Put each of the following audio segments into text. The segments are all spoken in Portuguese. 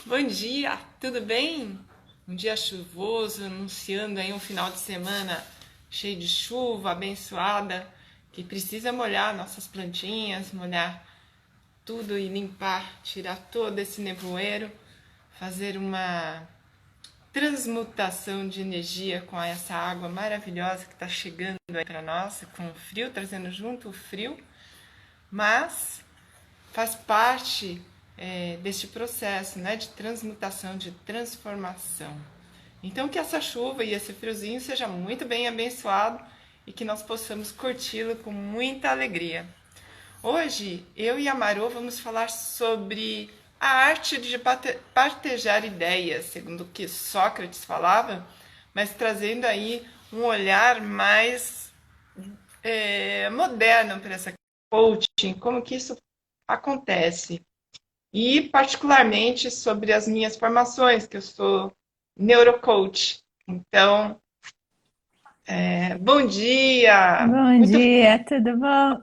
Bom dia, tudo bem? Um dia chuvoso, anunciando aí um final de semana cheio de chuva, abençoada, que precisa molhar nossas plantinhas, molhar tudo e limpar, tirar todo esse nevoeiro, fazer uma transmutação de energia com essa água maravilhosa que está chegando aí para nós, com o frio, trazendo junto o frio, mas faz parte deste processo, né, de transmutação, de transformação. Então que essa chuva e esse friozinho seja muito bem abençoado e que nós possamos curti-lo com muita alegria. Hoje, eu e a Marô vamos falar sobre a arte de partejar ideias, segundo o que Sócrates falava, mas trazendo aí um olhar mais moderno para essa coaching, como que isso acontece. E particularmente sobre as minhas formações, que eu sou neurocoach. Então, bom dia! Bom Muito dia, tudo bom?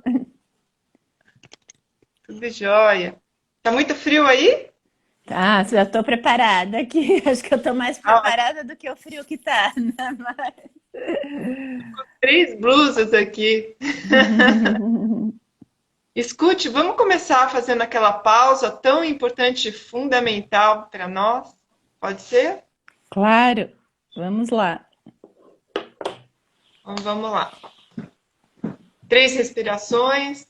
tudo jóia. Tá muito frio aí? Tá, já estou preparada aqui. Acho que eu estou mais Ah, preparada do que o frio que tá, né? três blusas aqui. Escute, vamos começar fazendo aquela pausa tão importante e fundamental para nós? Pode ser? Claro, vamos lá. Então vamos lá. Três respirações,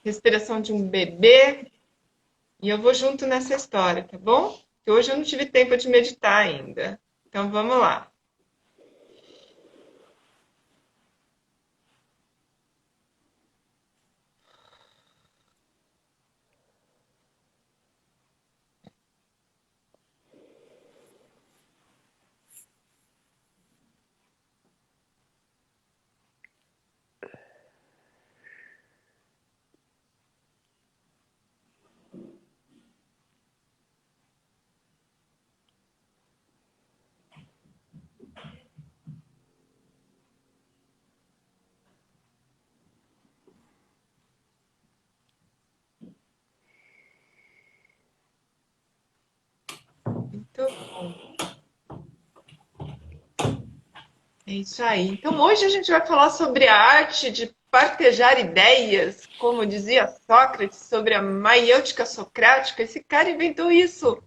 respiração de um bebê, e eu vou junto nessa história, tá bom? Que hoje eu não tive tempo de meditar ainda. Então vamos lá. Muito bom. É isso aí. Então hoje a gente vai falar sobre a arte de partejar ideias, como dizia Sócrates, sobre a maiêutica socrática. Esse cara inventou isso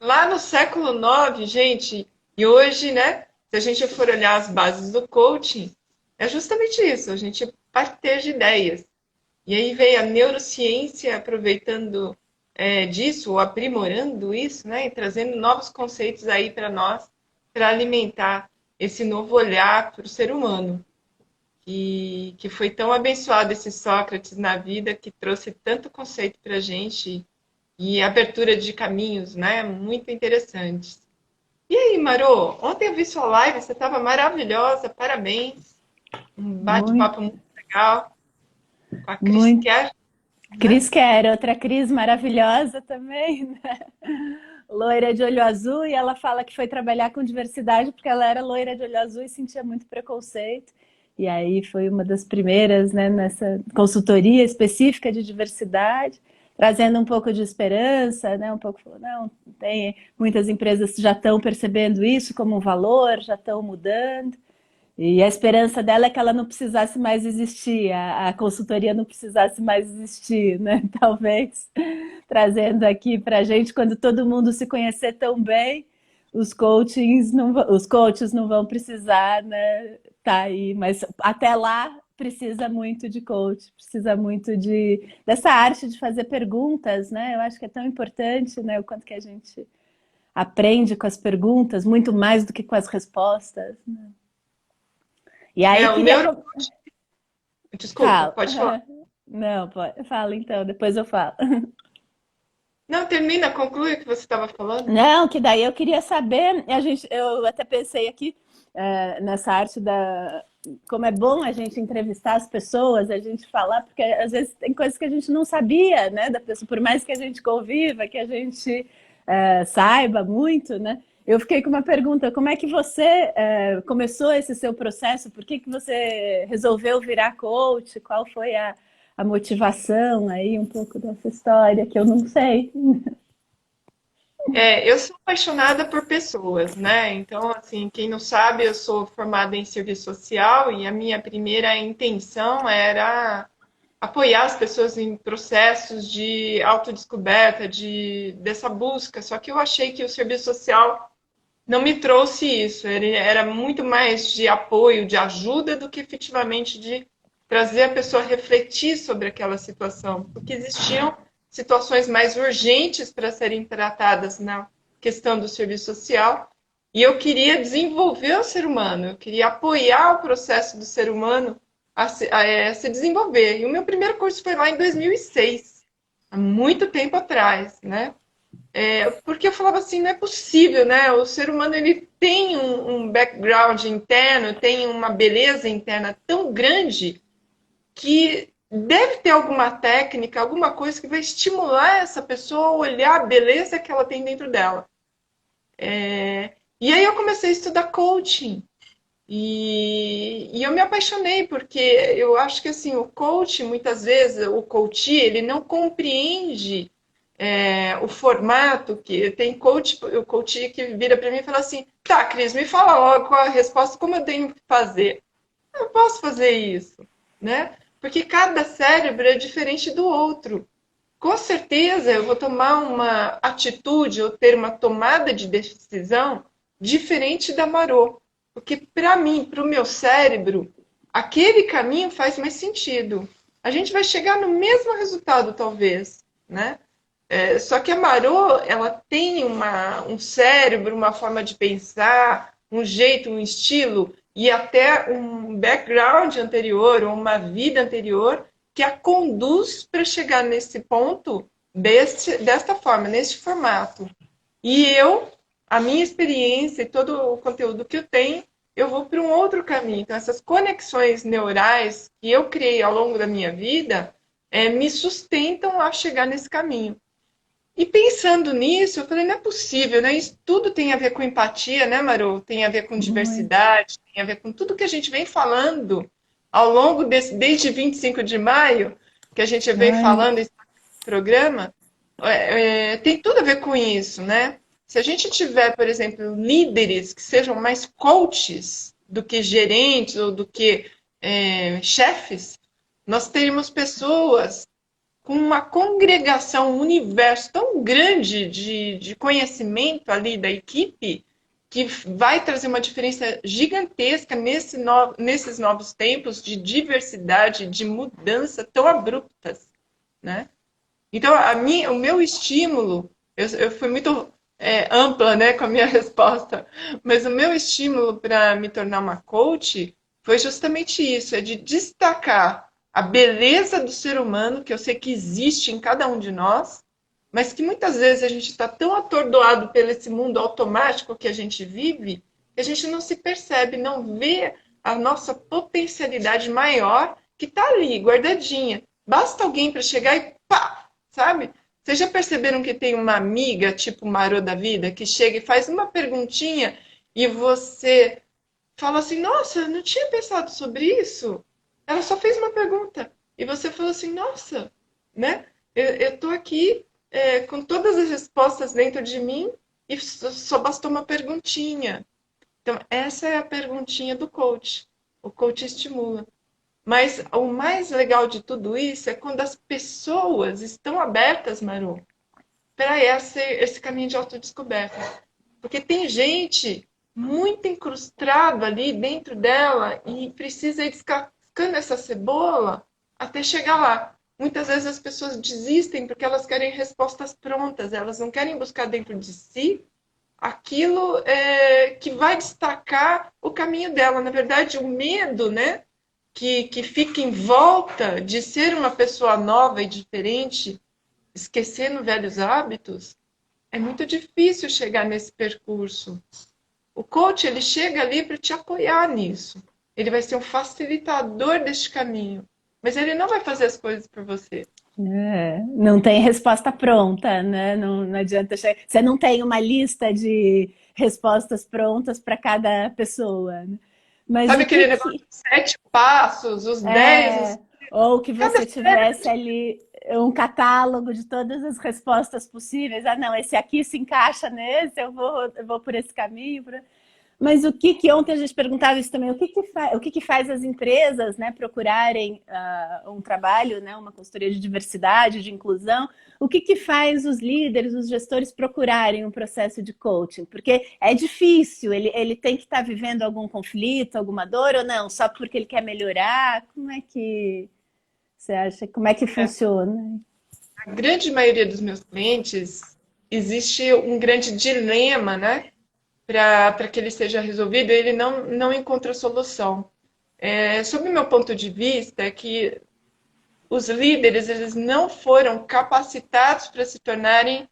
lá no século IX, gente. E hoje, né, se a gente for olhar as bases do coaching, é justamente isso, a gente parteja ideias. E aí veio a neurociência aproveitando disso, ou aprimorando isso, né, e trazendo novos conceitos aí para nós, para alimentar esse novo olhar para o ser humano, que foi tão abençoado esse Sócrates na vida, que trouxe tanto conceito para a gente e abertura de caminhos, né, muito interessantes. E aí, Marô, ontem eu vi sua live, você estava maravilhosa, parabéns. Um Muito, bate-papo muito legal com a Cris muito. Kerr, né? Cris Quer, outra Cris maravilhosa também, né? Loira de olho azul, e ela fala que foi trabalhar com diversidade porque ela era loira de olho azul e sentia muito preconceito. E aí foi uma das primeiras, né, nessa consultoria específica de diversidade, trazendo um pouco de esperança, né, um pouco, falou, não, tem, muitas empresas já estão percebendo isso como um valor, já estão mudando. E a esperança dela é que ela não precisasse mais existir, a consultoria não precisasse mais existir, né? Talvez trazendo aqui para a gente, quando todo mundo se conhecer tão bem, os coaches não vão precisar, né? Tá aí, mas até lá precisa muito de coach, precisa muito dessa arte de fazer perguntas, né? Eu acho que é tão importante, né? O quanto que a gente aprende com as perguntas, muito mais do que com as respostas, né? E aí O queria. neuro... Desculpa, Fala. pode falar. Não, pode. Fala então, depois eu falo. Não, termina, conclui o que você estava falando. Não, que daí eu queria saber, eu até pensei aqui nessa arte da. Como é bom a gente entrevistar as pessoas, a gente falar, porque às vezes tem coisas que a gente não sabia, né, da pessoa, por mais que a gente conviva, que a gente saiba muito, né? Eu fiquei com uma pergunta: como é que você começou esse seu processo? Por que você resolveu virar coach? Qual foi a motivação aí, um pouco dessa história que eu não sei? Eu sou apaixonada por pessoas, né? Então, assim, quem não sabe, eu sou formada em serviço social e a minha primeira intenção era apoiar as pessoas em processos de autodescoberta, dessa busca. Só que eu achei que o serviço social não me trouxe isso. Ele era muito mais de apoio, de ajuda, do que efetivamente de trazer a pessoa a refletir sobre aquela situação, porque existiam situações mais urgentes para serem tratadas na questão do serviço social. E eu queria desenvolver o ser humano, eu queria apoiar o processo do ser humano a se desenvolver. E o meu primeiro curso foi lá em 2006, há muito tempo atrás, né? Porque eu falava assim, não é possível, né? O ser humano ele tem um background interno, tem uma beleza interna tão grande que deve ter alguma técnica, alguma coisa que vai estimular essa pessoa a olhar a beleza que ela tem dentro dela. E aí eu comecei a estudar coaching. E eu me apaixonei, porque eu acho que assim, o coach, muitas vezes, o coach, ele não compreende o formato que tem coach, o coach que vira para mim e fala assim, tá, Cris, me fala logo qual a resposta, como eu tenho que fazer. Eu não posso fazer isso, né? Porque cada cérebro é diferente do outro. Com certeza eu vou tomar uma atitude ou ter uma tomada de decisão diferente da Marô. Porque para mim, para o meu cérebro, aquele caminho faz mais sentido. A gente vai chegar no mesmo resultado, talvez, né? Só que a Marô, ela tem um cérebro, uma forma de pensar, um jeito, um estilo e até um background anterior, ou uma vida anterior, que a conduz para chegar nesse ponto desta forma, neste formato. E eu, a minha experiência e todo o conteúdo que eu tenho, eu vou para um outro caminho. Então, essas conexões neurais que eu criei ao longo da minha vida me sustentam a chegar nesse caminho. E pensando nisso, eu falei, não é possível, né? Isso tudo tem a ver com empatia, né, Maru? Tem a ver com Muito. diversidade, tem a ver com tudo que a gente vem falando ao longo desde 25 de maio, que a gente vem Ai, falando nesse programa, tem tudo a ver com isso, né? Se a gente tiver, por exemplo, líderes que sejam mais coaches do que gerentes ou do que chefes, nós teríamos pessoas com uma congregação, um universo tão grande de conhecimento ali da equipe, que vai trazer uma diferença gigantesca nesses novos tempos de diversidade, de mudança tão abruptas, né? Então, o meu estímulo, eu fui muito ampla, né, com a minha resposta, mas o meu estímulo para me tornar uma coach foi justamente isso, é de destacar a beleza do ser humano, que eu sei que existe em cada um de nós, mas que muitas vezes a gente está tão atordoado pelo esse mundo automático que a gente vive, que a gente não se percebe, não vê a nossa potencialidade maior que está ali, guardadinha. Basta alguém para chegar e pá, sabe? Vocês já perceberam que tem uma amiga, tipo Marô da vida, que chega e faz uma perguntinha e você fala assim: Nossa, eu não tinha pensado sobre isso. Ela só fez uma pergunta. E você falou assim: Nossa, né? Eu tô aqui com todas as respostas dentro de mim e só bastou uma perguntinha. Então, essa é a perguntinha do coach. O coach estimula. Mas o mais legal de tudo isso é quando as pessoas estão abertas, Maru, para esse caminho de autodescoberta. Porque tem gente muito incrustada ali dentro dela e precisa ir descascando essa cebola até chegar lá. Muitas vezes as pessoas desistem porque elas querem respostas prontas, elas não querem buscar dentro de si aquilo que vai destacar o caminho dela. Na verdade, o medo, né, que fica em volta de ser uma pessoa nova e diferente, esquecendo velhos hábitos, é muito difícil chegar nesse percurso. O coach, ele chega ali para te apoiar nisso. Ele vai ser um facilitador deste caminho, mas ele não vai fazer as coisas por você. não tem resposta pronta, né? Não, não adianta chegar. Você não tem uma lista de respostas prontas para cada pessoa, né? Mas Sabe o que aquele negócio que dos 7 passos, os 10, é? Ou que Cada você tivesse ali um catálogo de todas as respostas possíveis. Ah, não, esse aqui se encaixa nesse, eu vou por esse caminho. Mas o que que ontem a gente perguntava isso também, o que que faz as empresas, né, procurarem um trabalho, né, uma consultoria de diversidade, de inclusão, o que que faz os líderes, os gestores procurarem um processo de coaching? Porque é difícil, ele tem que estar vivendo algum conflito, alguma dor ou não, só porque ele quer melhorar? Como é que você acha, como é que funciona? A grande maioria dos meus clientes, existe um grande dilema, né? Para que ele seja resolvido, ele não encontra solução. Sob o meu ponto de vista, é que os líderes eles não foram capacitados para se tornarem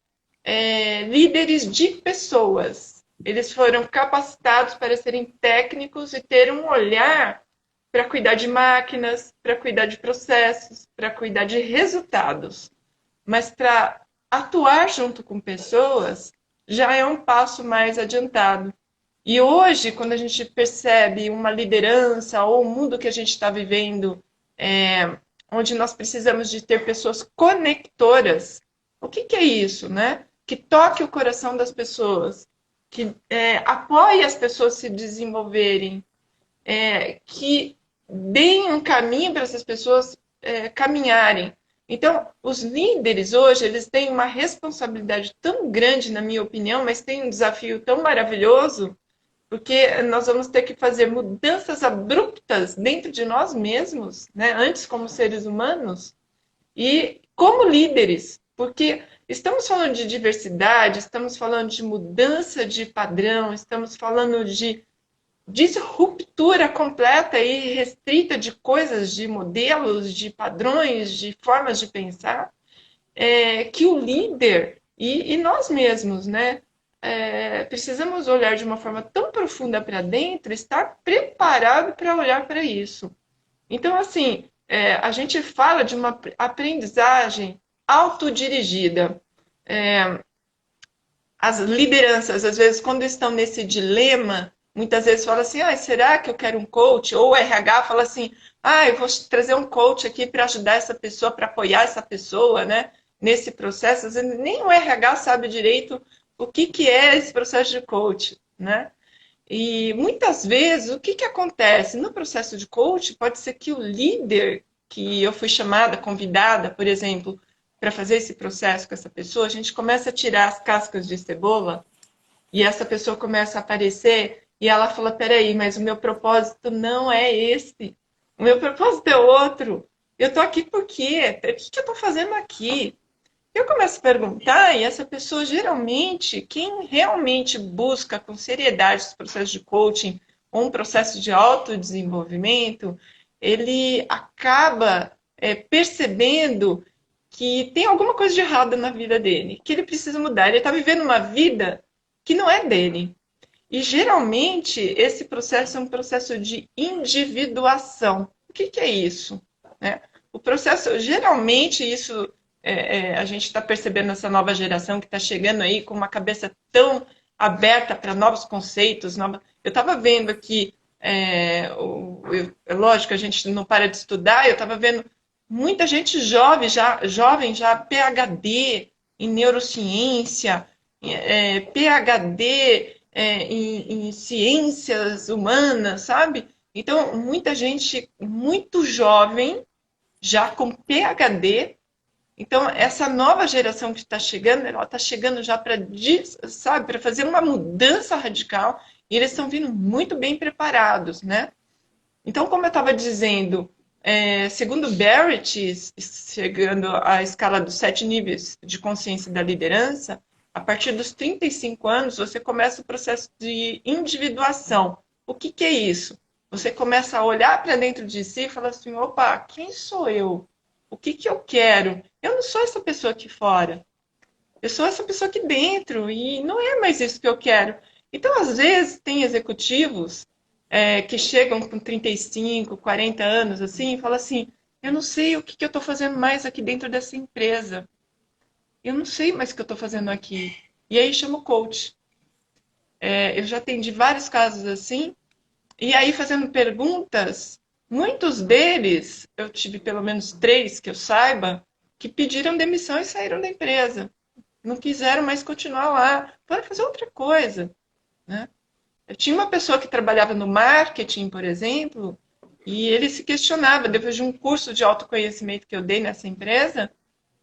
líderes de pessoas. Eles foram capacitados para serem técnicos e ter um olhar para cuidar de máquinas, para cuidar de processos, para cuidar de resultados. Mas para atuar junto com pessoas já é um passo mais adiantado. E hoje, quando a gente percebe uma liderança ou o mundo que a gente está vivendo, onde nós precisamos de ter pessoas conectoras, o que, que é isso, né? Que toque o coração das pessoas, que apoie as pessoas se desenvolverem, que deem um caminho para essas pessoas caminharem. Então, os líderes hoje, eles têm uma responsabilidade tão grande, na minha opinião, mas têm um desafio tão maravilhoso, porque nós vamos ter que fazer mudanças abruptas dentro de nós mesmos, né? Antes como seres humanos e como líderes, porque estamos falando de diversidade, estamos falando de mudança de padrão, estamos falando de disruptura completa e restrita de coisas, de modelos, de padrões, de formas de pensar, que o líder e nós mesmos, né? Precisamos olhar de uma forma tão profunda para dentro, estar preparado para olhar para isso. Então, assim, a gente fala de uma aprendizagem autodirigida. As lideranças, às vezes, quando estão nesse dilema, muitas vezes falam assim: ah, será que eu quero um coach? Ou o RH fala assim: ah, eu vou trazer um coach aqui para ajudar essa pessoa, para apoiar essa pessoa, né? Nesse processo. Às vezes, nem o RH sabe direito o que, que é esse processo de coach, né? E muitas vezes, o que, que acontece? No processo de coach, pode ser que o líder que eu fui chamada, convidada, por exemplo, para fazer esse processo com essa pessoa, a gente começa a tirar as cascas de cebola e essa pessoa começa a aparecer e ela fala: peraí, mas o meu propósito não é esse. O meu propósito é outro. Eu tô aqui por quê? O que, que eu tô fazendo aqui? Eu começo a perguntar, e essa pessoa, geralmente, quem realmente busca com seriedade esse processo de coaching ou um processo de autodesenvolvimento, ele acaba percebendo que tem alguma coisa de errada na vida dele, que ele precisa mudar. Ele está vivendo uma vida que não é dele. E geralmente esse processo é um processo de individuação. O que, que é isso? Né? O processo, geralmente, isso a gente está percebendo essa nova geração que está chegando aí com uma cabeça tão aberta para novos conceitos. Eu estava vendo aqui, lógico, a gente não para de estudar, eu estava vendo muita gente jovem já PhD em neurociência, PhD em ciências humanas, sabe? Então, muita gente muito jovem, já com PhD. Então, essa nova geração que está chegando, ela está chegando já para, sabe, para fazer uma mudança radical e eles estão vindo muito bem preparados, né? Então, como eu estava dizendo, segundo Barrett, chegando à escala dos 7 níveis de consciência da liderança, a partir dos 35 anos, você começa o processo de individuação. O que, que é isso? Você começa a olhar para dentro de si e falar assim: opa, quem sou eu? O que, que eu quero? Eu não sou essa pessoa aqui fora. Eu sou essa pessoa aqui dentro e não é mais isso que eu quero. Então, às vezes, tem executivos que chegam com 35, 40 anos assim e falam assim: eu não sei o que, que eu estou fazendo mais aqui dentro dessa empresa. Eu não sei mais o que eu estou fazendo aqui. E aí chama o coach. Eu já atendi vários casos assim, e aí fazendo perguntas, Muitos deles, eu tive pelo menos 3 que eu saiba, que pediram demissão e saíram da empresa. Não quiseram mais continuar lá, foram fazer outra coisa, né? Eu tinha uma pessoa que trabalhava no marketing, por exemplo, e ele se questionava, depois de um curso de autoconhecimento que eu dei nessa empresa,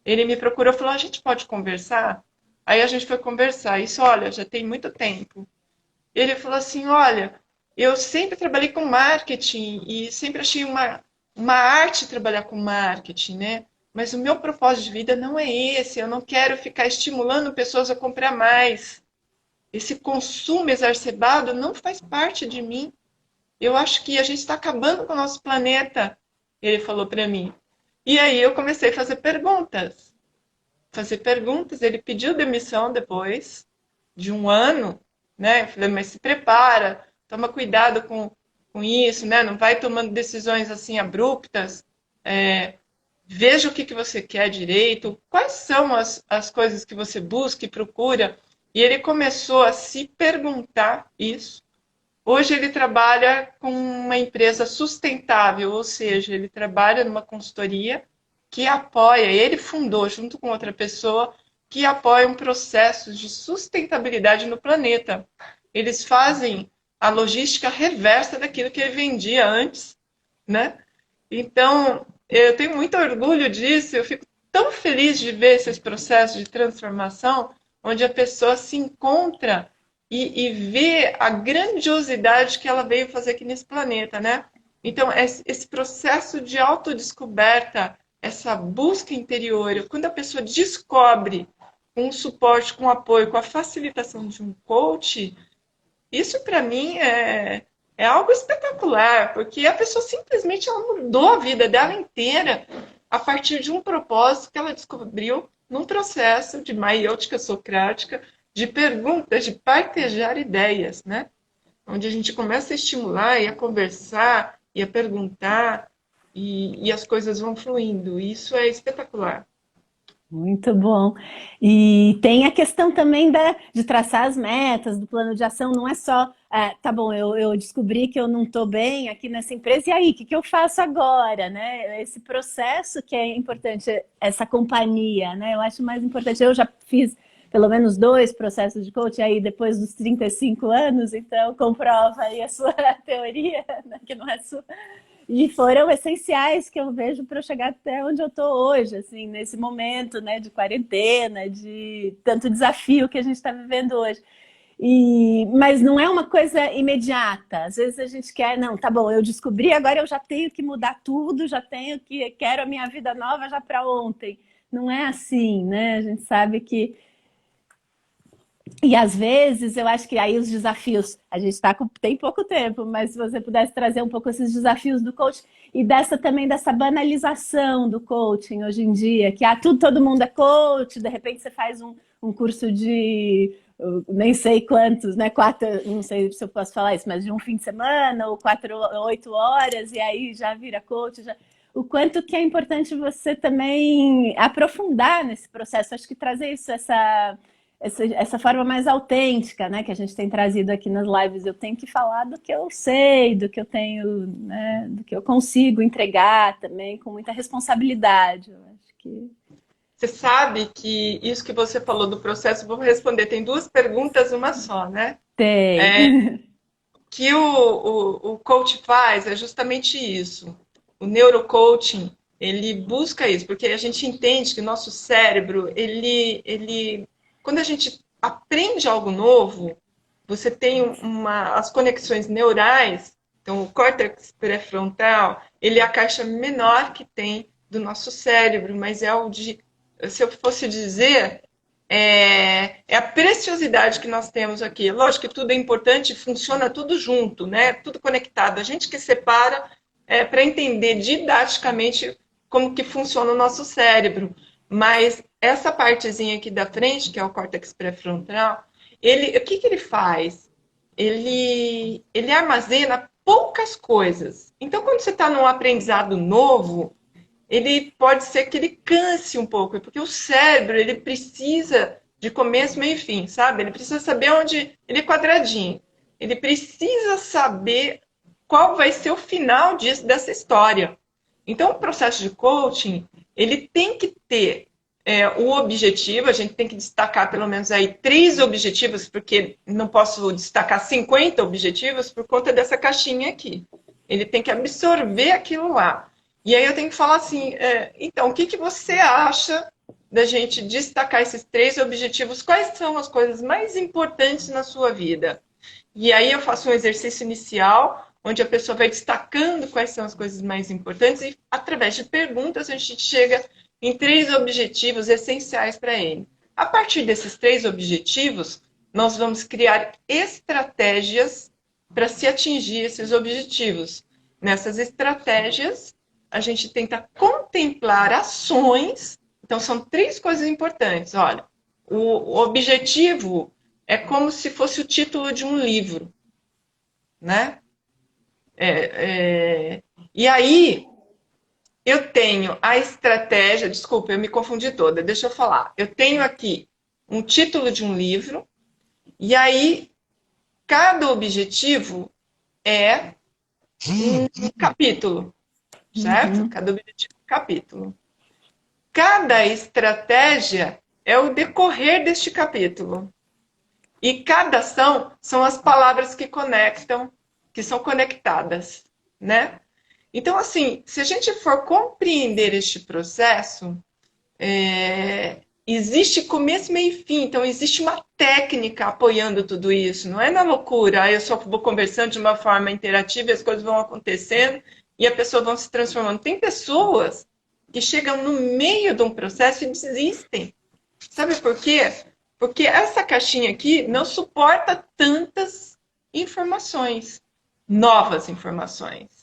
ele me procurou e falou, a gente pode conversar? Aí a gente foi conversar, isso, olha, já tem muito tempo. Ele falou assim, olha, eu sempre trabalhei com marketing e sempre achei uma arte trabalhar com marketing, né? Mas o meu propósito de vida não é esse, eu não quero ficar estimulando pessoas a comprar mais. Esse consumo exacerbado não faz parte de mim. Eu acho que a gente está acabando com o nosso planeta, ele falou para mim. E aí eu comecei a fazer perguntas. Fazer perguntas, ele pediu demissão depois de um ano, né? Eu falei, mas se prepara, toma cuidado com isso, né? Não vai tomando decisões assim abruptas. Veja o que você quer direito, quais são as coisas que você busca e procura. E ele começou a se perguntar isso. Hoje ele trabalha com uma empresa sustentável, ou seja, ele trabalha numa consultoria que apoia, ele fundou junto com outra pessoa, que apoia um processo de sustentabilidade no planeta. Eles fazem a logística reversa daquilo que ele vendia antes, né? Então, eu tenho muito orgulho disso, eu fico tão feliz de ver esses processos de transformação, onde a pessoa se encontra e vê a grandiosidade que ela veio fazer aqui nesse planeta, né? Então, esse processo de autodescoberta, essa busca interior, quando a pessoa descobre com o suporte, com o apoio, com a facilitação de um coach, isso para mim é algo espetacular, porque a pessoa simplesmente ela mudou a vida dela inteira a partir de um propósito que ela descobriu num processo de maiêutica socrática, de perguntas, de partejar ideias, né? Onde a gente começa a estimular e a conversar e a perguntar e as coisas vão fluindo. Isso é espetacular. Muito bom. E tem a questão também de traçar as metas, do plano de ação, não é só, tá bom, eu descobri que eu não estou bem aqui nessa empresa, e aí, o que, que eu faço agora, né? Esse processo que é importante, essa companhia, né? Eu acho mais importante. Eu já fiz pelo menos 2 processos de coaching aí depois dos 35 anos, então comprova aí a sua teoria, né? Que não é sua. E foram essenciais que eu vejo para eu chegar até onde eu estou hoje, assim, nesse momento, né, de quarentena, de tanto desafio que a gente está vivendo hoje. Mas não é uma coisa imediata. Às vezes a gente quer, não, tá bom, eu descobri, agora eu já tenho que mudar tudo, quero a minha vida nova já para ontem. Não é assim, né? A gente sabe que e às vezes eu acho que aí os desafios, a gente tem pouco tempo, mas se você pudesse trazer um pouco esses desafios do coaching e dessa banalização do coaching hoje em dia, que todo mundo é coach, de repente você faz um curso de nem sei quantos, né? 4, não sei se eu posso falar isso, mas de um fim de semana, ou 4, 8 horas, e aí já vira coach. O quanto que é importante você também aprofundar nesse processo. Acho que trazer isso, essa forma mais autêntica, né, que a gente tem trazido aqui nas lives. Eu tenho que falar do que eu sei, do que eu tenho, né, do que eu consigo entregar também com muita responsabilidade. Eu acho que Você sabe que isso que você falou do processo, vou responder, tem 2 perguntas, uma só, né? tem. Que o coach faz é justamente isso. O neurocoaching, ele busca isso, porque a gente entende que o nosso cérebro, quando a gente aprende algo novo, você tem as conexões neurais, então o córtex pré-frontal, ele é a caixa menor que tem do nosso cérebro, mas é o de, se eu fosse dizer, é a preciosidade que nós temos aqui. Lógico que tudo é importante, funciona tudo junto, né? Tudo conectado. A gente que separa para entender didaticamente como que funciona o nosso cérebro. Mas essa partezinha aqui da frente, que é o córtex pré-frontal, o que ele faz? Ele armazena poucas coisas. Então, quando você está num aprendizado novo, ele pode ser que ele canse um pouco, porque o cérebro, ele precisa de começo, meio e fim, sabe? Ele precisa saber onde ele é quadradinho. Ele precisa saber qual vai ser o final dessa história. Então, o processo de coaching, ele tem que ter o objetivo, a gente tem que destacar pelo menos aí 3 objetivos, porque não posso destacar 50 objetivos por conta dessa caixinha aqui. Ele tem que absorver aquilo lá. E aí eu tenho que falar assim, então, o que você acha da gente destacar esses 3 objetivos? Quais são as coisas mais importantes na sua vida? E aí eu faço um exercício inicial, onde a pessoa vai destacando quais são as coisas mais importantes e, através de perguntas, a gente chega em 3 objetivos essenciais para ele. A partir desses 3 objetivos, nós vamos criar estratégias para se atingir esses objetivos. Nessas estratégias, a gente tenta contemplar ações. Então, são 3 coisas importantes. Olha, o objetivo é como se fosse o título de um livro, né? E aí, eu tenho a estratégia, desculpa, eu me confundi toda, deixa eu falar. Eu tenho aqui um título de um livro, e aí cada objetivo é um capítulo, certo? Cada objetivo é um capítulo. Cada estratégia é o decorrer deste capítulo. E cada ação são as palavras que conectam, que são conectadas, né? Então, assim, se a gente for compreender este processo, existe começo, meio e fim. Então, existe uma técnica apoiando tudo isso. Não é na loucura, eu só vou conversando de uma forma interativa e as coisas vão acontecendo e a pessoa vai se transformando. Tem pessoas que chegam no meio de um processo e desistem. Sabe por quê? Porque essa caixinha aqui não suporta tantas informações, novas informações.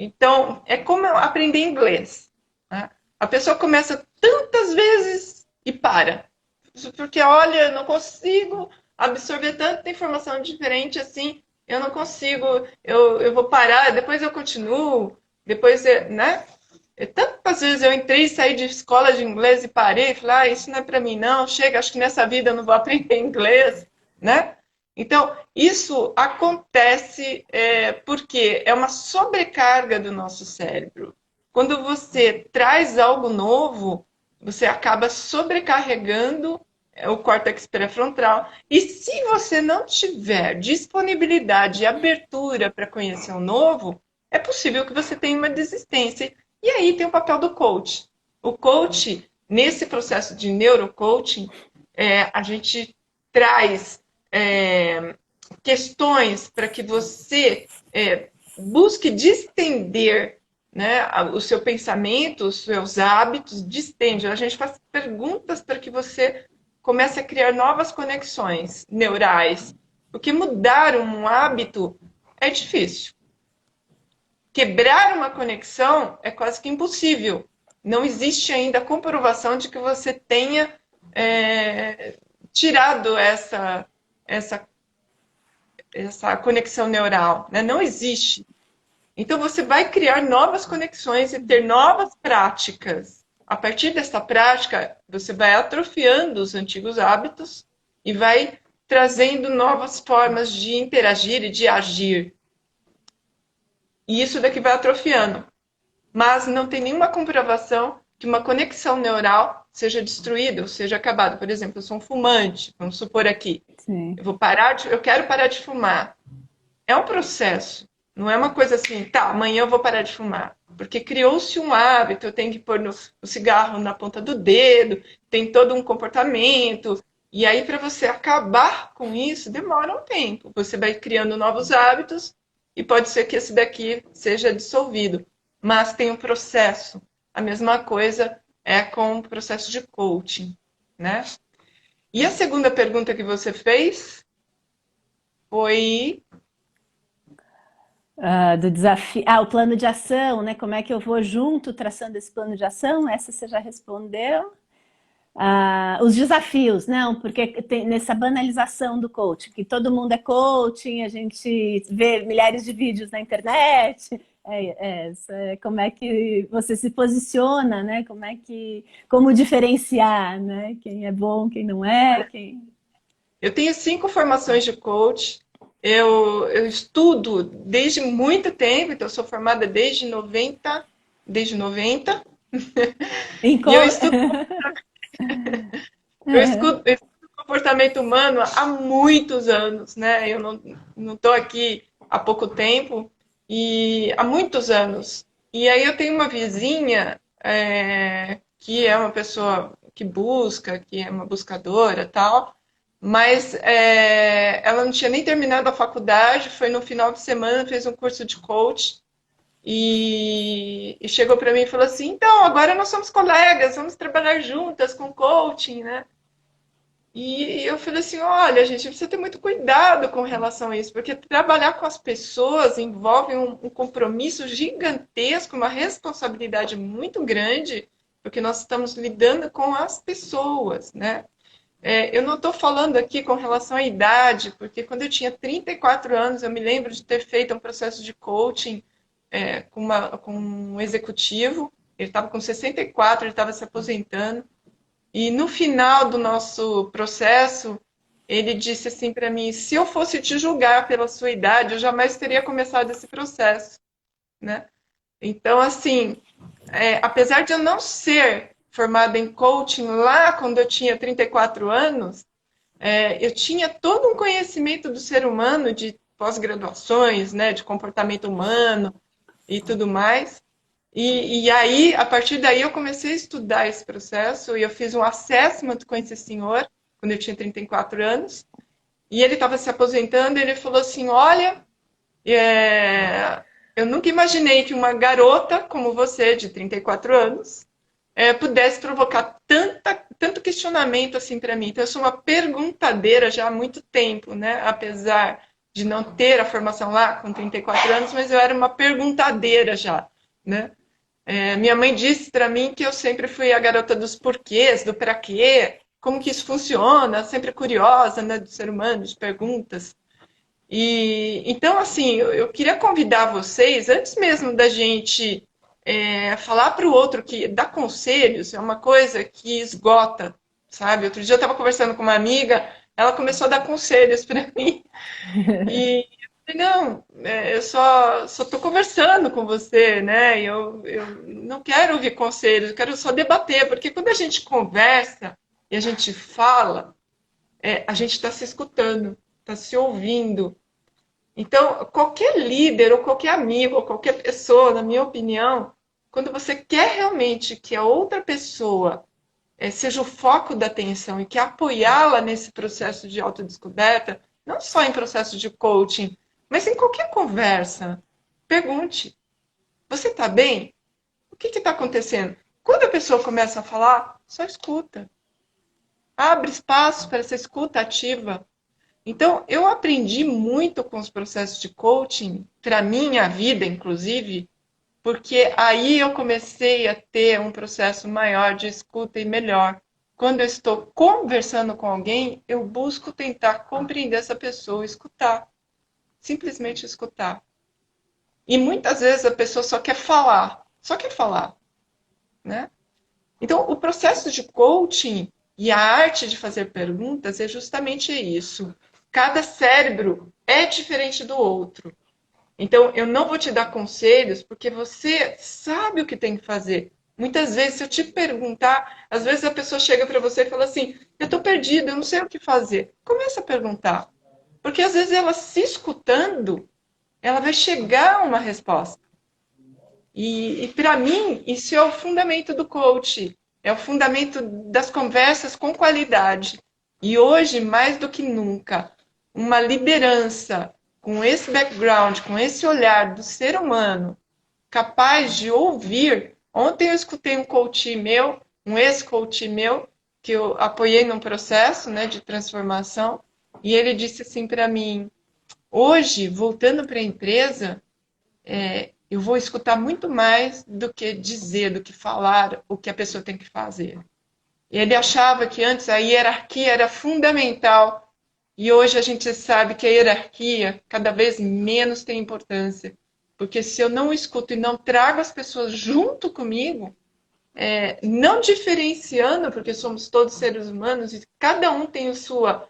Então, é como aprender inglês, né? A pessoa começa tantas vezes e para. Porque, olha, eu não consigo absorver tanta informação diferente assim, eu não consigo, eu vou parar, depois eu continuo, depois, né? Tantas vezes eu entrei e saí de escola de inglês e parei, falei, isso não é para mim não, chega, acho que nessa vida eu não vou aprender inglês, né? Então, isso acontece porque é uma sobrecarga do nosso cérebro. Quando você traz algo novo, você acaba sobrecarregando o córtex pré-frontal. E se você não tiver disponibilidade e abertura para conhecer o novo, é possível que você tenha uma desistência. E aí tem o papel do coach. O coach, nesse processo de neurocoaching, a gente traz questões para que você busque distender, né, o seu pensamento, os seus hábitos, distende. A gente faz perguntas para que você comece a criar novas conexões neurais. Porque mudar um hábito é difícil. Quebrar uma conexão é quase que impossível. Não existe ainda a comprovação de que você tenha tirado essa conexão neural, né? Não existe. Então, você vai criar novas conexões e ter novas práticas. A partir dessa prática, você vai atrofiando os antigos hábitos e vai trazendo novas formas de interagir e de agir. E isso daqui vai atrofiando. Mas não tem nenhuma comprovação que uma conexão neural seja destruída ou seja acabada. Por exemplo, eu sou um fumante, vamos supor aqui. Sim. Eu quero parar de fumar. É um processo. Não é uma coisa assim, tá, amanhã eu vou parar de fumar. Porque criou-se um hábito, eu tenho que pôr o cigarro na ponta do dedo, tem todo um comportamento. E aí, para você acabar com isso, demora um tempo. Você vai criando novos hábitos e pode ser que esse daqui seja dissolvido. Mas tem um processo. A mesma coisa é com o processo de coaching, né? E a segunda pergunta que você fez foi... Do desafio. O plano de ação, né? Como é que eu vou junto traçando esse plano de ação? Essa você já respondeu. Os desafios, não, porque tem nessa banalização do coaching, que todo mundo é coaching, a gente vê milhares de vídeos na internet. Como é que você se posiciona, né? Como diferenciar, né? Quem é bom, quem não é, quem... Eu tenho 5 formações de coach Eu estudo desde muito tempo, então eu sou formada desde 90, e eu Enco- eu estudo comportamento humano há muitos anos, né? Eu não estou aqui há pouco tempo, e há muitos anos. E aí eu tenho uma vizinha que é uma pessoa que busca, que é uma buscadora, tal, mas ela não tinha nem terminado a faculdade, foi no final de semana, fez um curso de coach e chegou para mim e falou assim: então, agora nós somos colegas, vamos trabalhar juntas com coaching, né? E eu falei assim: olha, a gente precisa ter muito cuidado com relação a isso, porque trabalhar com as pessoas envolve um compromisso gigantesco, uma responsabilidade muito grande, porque nós estamos lidando com as pessoas, né? Eu não estou falando aqui com relação à idade, porque quando eu tinha 34 anos, eu me lembro de ter feito um processo de coaching com um executivo. Ele estava com 64, ele estava se aposentando. E no final do nosso processo, ele disse assim para mim: se eu fosse te julgar pela sua idade, eu jamais teria começado esse processo, né? Então, assim, apesar de eu não ser formada em coaching lá quando eu tinha 34 anos, eu tinha todo um conhecimento do ser humano de pós-graduações, né, de comportamento humano e tudo mais. E aí, a partir daí, eu comecei a estudar esse processo e eu fiz um assessment com esse senhor, quando eu tinha 34 anos, e ele estava se aposentando e ele falou assim: olha, eu nunca imaginei que uma garota como você, de 34 anos, pudesse provocar tanto questionamento assim para mim. Então, eu sou uma perguntadeira já há muito tempo, né? Apesar de não ter a formação lá com 34 anos, mas eu era uma perguntadeira já, né? Minha mãe disse para mim que eu sempre fui a garota dos porquês, do para quê, como que isso funciona, sempre curiosa, né, do ser humano, de perguntas. E então, assim, eu queria convidar vocês, antes mesmo da gente falar para o outro que dar conselhos é uma coisa que esgota, sabe? Outro dia eu estava conversando com uma amiga, ela começou a dar conselhos para mim e eu falei: não, eu só estou conversando com você, né? Eu não quero ouvir conselhos, eu quero só debater, porque quando a gente conversa e a gente fala, a gente está se escutando, está se ouvindo. Então, qualquer líder, ou qualquer amigo, ou qualquer pessoa, na minha opinião, quando você quer realmente que a outra pessoa seja o foco da atenção e quer apoiá-la nesse processo de autodescoberta, não só em processo de coaching, mas em qualquer conversa, pergunte: você está bem? O que está acontecendo? Quando a pessoa começa a falar, só escuta. Abre espaço para essa escuta ativa. Então, eu aprendi muito com os processos de coaching, para minha vida, inclusive, porque aí eu comecei a ter um processo maior de escuta e melhor. Quando eu estou conversando com alguém, eu busco tentar compreender essa pessoa, escutar, simplesmente escutar. E muitas vezes a pessoa só quer falar, né? Então, o processo de coaching e a arte de fazer perguntas é justamente isso. Cada cérebro é diferente do outro. Então, eu não vou te dar conselhos porque você sabe o que tem que fazer. Muitas vezes, se eu te perguntar, às vezes a pessoa chega para você e fala assim: eu estou perdida, eu não sei o que fazer. Começa a perguntar. Porque às vezes ela se escutando, ela vai chegar a uma resposta. E para mim, isso é o fundamento do coach, é o fundamento das conversas com qualidade. E hoje, mais do que nunca, uma liderança com esse background, com esse olhar do ser humano, capaz de ouvir. Ontem eu escutei um coach meu, um ex-coach meu, que eu apoiei num processo, né, de transformação, e ele disse assim para mim: hoje, voltando para a empresa, eu vou escutar muito mais do que dizer, do que falar o que a pessoa tem que fazer. Ele achava que antes a hierarquia era fundamental e hoje a gente sabe que a hierarquia cada vez menos tem importância. Porque se eu não escuto e não trago as pessoas junto comigo, não diferenciando, porque somos todos seres humanos e cada um tem a sua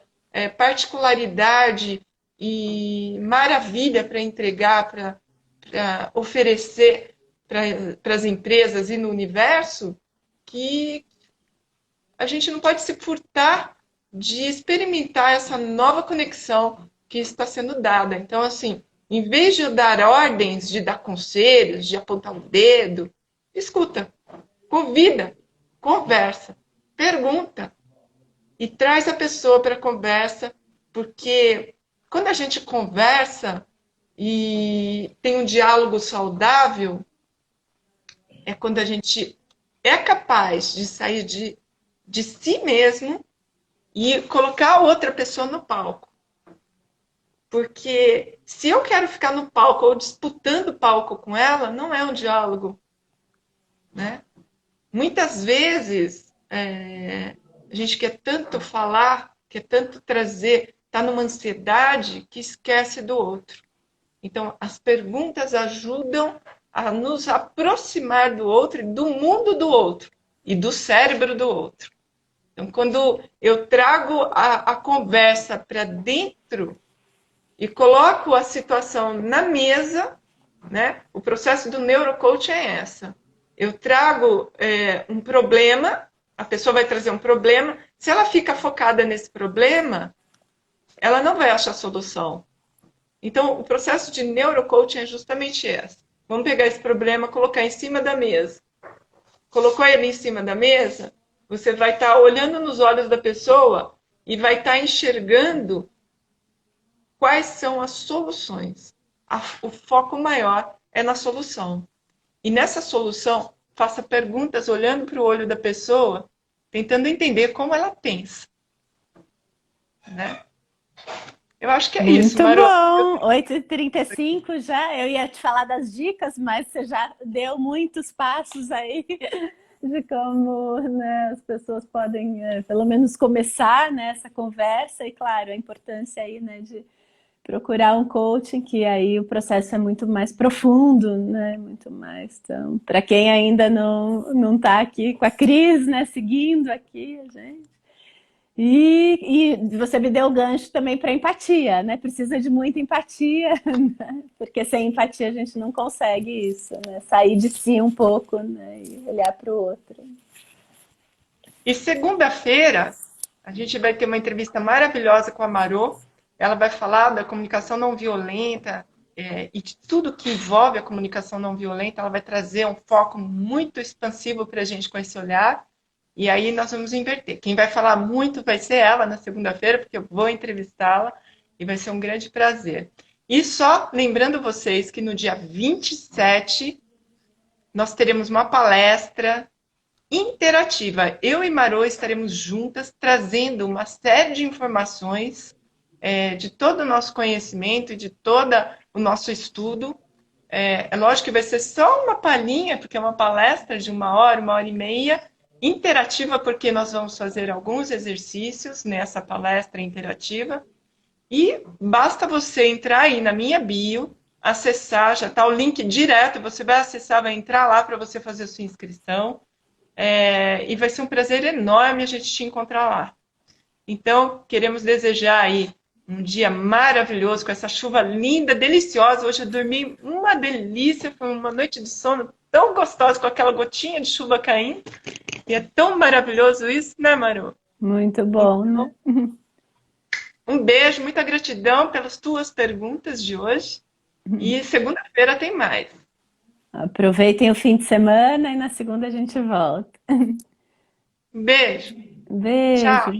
particularidade e maravilha para entregar, para oferecer para as empresas e no universo, que a gente não pode se furtar de experimentar essa nova conexão que está sendo dada. Então, assim, em vez de eu dar ordens, de dar conselhos, de apontar o dedo, escuta, convida, conversa, pergunta e traz a pessoa para a conversa, porque quando a gente conversa e tem um diálogo saudável, é quando a gente é capaz de sair de si mesmo e colocar a outra pessoa no palco. Porque se eu quero ficar no palco ou disputando o palco com ela, não é um diálogo, né? Muitas vezes a gente quer tanto falar, quer tanto trazer, está numa ansiedade que esquece do outro. Então, as perguntas ajudam a nos aproximar do outro, do mundo do outro e do cérebro do outro. Então, quando eu trago a conversa para dentro e coloco a situação na mesa, né? O processo do neurocoaching é essa. Eu trago um problema, a pessoa vai trazer um problema. Se ela fica focada nesse problema, ela não vai achar solução. Então, o processo de neurocoaching é justamente esse. Vamos pegar esse problema, colocar em cima da mesa. Colocou ele em cima da mesa, você vai estar olhando nos olhos da pessoa e vai estar enxergando quais são as soluções. O foco maior é na solução. E nessa solução, faça perguntas olhando para o olho da pessoa, tentando entender como ela pensa. Né? Eu acho que é isso, Muito Marô. bom! 8h35 já. Eu ia te falar das dicas, mas você já deu muitos passos aí de como, né, as pessoas podem, pelo menos, começar, né, essa conversa. E, claro, a importância aí, né, de procurar um coaching, que aí o processo é muito mais profundo, né? Muito mais. Então, para quem ainda não está aqui com a Cris, né, seguindo aqui a gente. E você me deu o gancho também para empatia, né? Precisa de muita empatia, né? Porque sem empatia a gente não consegue isso, né? Sair de si um pouco, né? E olhar para o outro. E segunda-feira, a gente vai ter uma entrevista maravilhosa com a Marô. Ela vai falar da comunicação não violenta e de tudo que envolve a comunicação não violenta. Ela vai trazer um foco muito expansivo para a gente com esse olhar. E aí nós vamos inverter. Quem vai falar muito vai ser ela na segunda-feira, porque eu vou entrevistá-la e vai ser um grande prazer. E só lembrando vocês que no dia 27 nós teremos uma palestra interativa. Eu e Marô estaremos juntas trazendo uma série de informações de todo o nosso conhecimento e de todo o nosso estudo. É lógico que vai ser só uma palhinha, porque é uma palestra de 1 hora e meia, interativa, porque nós vamos fazer alguns exercícios nessa palestra interativa. E basta você entrar aí na minha bio, acessar, já está o link direto, você vai acessar, vai entrar lá para você fazer a sua inscrição. E vai ser um prazer enorme a gente te encontrar lá. Então, queremos desejar aí um dia maravilhoso, com essa chuva linda, deliciosa. Hoje eu dormi uma delícia, foi uma noite de sono tão gostosa, com aquela gotinha de chuva caindo. E é tão maravilhoso isso, né, Maru? Muito bom, né? Um beijo, muita gratidão pelas tuas perguntas de hoje. E segunda-feira tem mais. Aproveitem o fim de semana e na segunda a gente volta. Um beijo. Beijo. Tchau.